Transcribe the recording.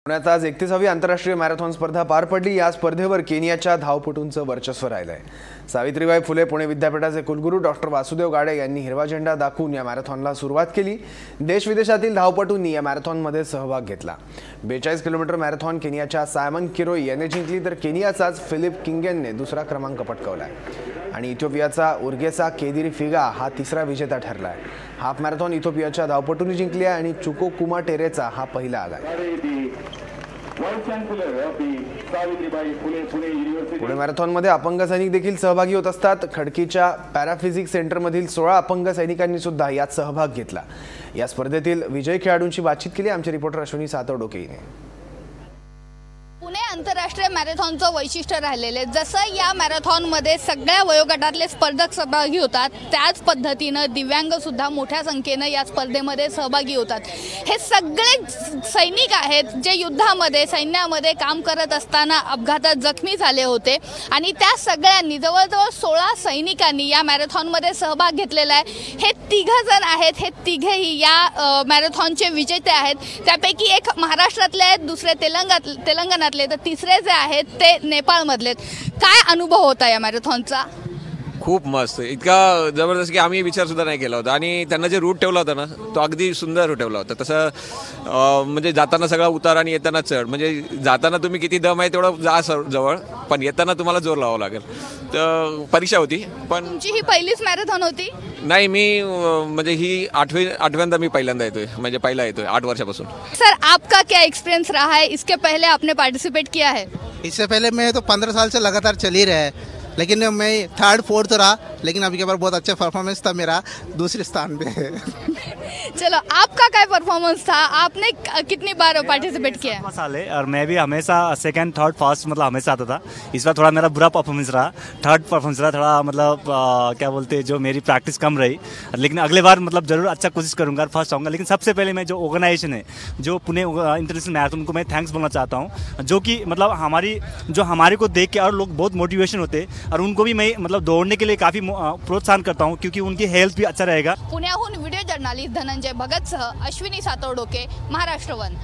पुण्यात आज 31वी आंतरराष्ट्रीय मॅरेथॉन स्पर्धा पार पडली। या स्पर्धेवर केनियाच्या धावपटूंचं वर्चस्व राहिलंय। सावित्रीबाई फुले पुणे विद्यापीठाचे कुलगुरू डॉक्टर वासुदेव गाडे यांनी हिरवा झेंडा दाखवून या मॅरेथॉनला सुरुवात केली। देश विदेशातील धावपटूंनी या मॅरेथॉनमध्ये सहभाग घेतला। 42 किलोमीटर मॅरेथॉन केनियाच्या सायमन किरोई याने जिंकली, तर केनियाचाच फिलिप किंगेनने दुसरा क्रमांक पटकावलाय आणि इथिओपियाचा उर्गेसा केदिरी फिगा हा तिसरा विजेता ठरलाय। हाफ मॅरेथॉन इथिओपियाच्या धावपटूंनी जिंकली आहे आणि चुकोकुमा टेरेचा हा पहिला आलाय। पुणे मॅरेथॉनमध्ये अपंग सैनिक देखील सहभागी होत असतात। खडकीच्या पॅराफिजिक्स सेंटरमधील 16 अपंग सैनिकांनी सुद्धा यात सहभाग घेतला। या स्पर्धेतील विजयी खेळाडूंची बातचीत केली आमचे रिपोर्टर अश्विनी सातवडोके यांनी। पुणे आंतरराष्ट्रीय मॅरेथॉनचं वैशिष्ट्य राहिलेले, जसं या मॅरेथॉनमध्ये सगळ्या वयोगटातले स्पर्धक सहभागी होतात, त्याच पद्धतीनं दिव्यांग सुद्धा मोठ्या संख्येनं या स्पर्धेमध्ये सहभागी होतात। हे सगळे सैनिक आहेत जे युद्धामध्ये सैन्यामध्ये काम करत असताना अपघातात जखमी झाले होते आणि त्या सगळ्यांनी जवळजवळ 16 सैनिकांनी या मॅरेथॉनमध्ये सहभाग घेतलेला आहे। हे 3 जण आहेत, हे तिघेही या मॅरेथॉनचे विजेते आहेत। त्यापैकी एक महाराष्ट्रातले आहेत, दुसरे तेलंगणातले, तर तिसरे जे आहेत ते नेपाळमधले। काय अनुभव होता या मॅरेथॉनचा? खूप मस्त, इतका जबरदस्त की आम्ही विचार सुद्धा नाही केला होता आणि त्यांना जे रूट ठेवला होता ना तो अगदी सुंदर ठेवला होता। तसं म्हणजे जाताना सगळा उतार आणि येताना चढ, म्हणजे जाताना तुम्ही किती दम आहे तेवढं जा जवळ, पण येताना तुम्हाला जोर लावावा लागेल। तर परीक्षा होती, पण तुमची ही पहिलीच मॅरेथॉन होती? नाही, मी म्हणजे ही आठव्यांदा मी पहिल्यांदा येतोय, म्हणजे पहिला येतोय 8 वर्षापासून। सर, आपका क्या एक्सपीरियंस रहा है? इसके पहले आपने पार्टिसिपेट किया है? इससे पहले मैं तो 15 साल से लगातार चल ही रहा है, लेकिन मैं 3rd 4th रहा, लेकिन अभी के बार बहुत अच्छा परफॉर्मेंस था मेरा, दूसरे स्थान पे है। चलो, आपका क्या परफॉर्मेंस था? आपने कितनी बार पार्टिसिपेट किया? 7 साल है और मैं भी हमेशा 2nd 3rd फर्स्ट मतलब हमेशा आता था। इस बार थोड़ा मेरा बुरा परफॉर्मेंस रहा, 3rd परफॉर्मेंस रहा थोड़ा, मतलब क्या बोलते जो मेरी प्रैक्टिस कम रही, लेकिन अगले बार मतलब जरूर अच्छा कोशिश करूंगा, फर्स्ट आऊँगा। लेकिन सबसे पहले मैं जो ऑर्गेनाइजेशन है, जो पुणे इंटरनेशनल मैराथन को मैं थैंक्स बोलना चाहता हूँ, जो कि मतलब हमारे को देख के और लोग बहुत मोटिवेशन होते, और उनको भी मैं मतलब दौड़ने के लिए काफ़ी प्रोत्साहन करता हूँ, क्योंकि उनकी हेल्थ भी अच्छा रहेगा। पुण्याहून व्हिडिओ जर्नलिस्ट धनंजय भगतसह अश्विनी सातवडोके, महाराष्ट्र वन।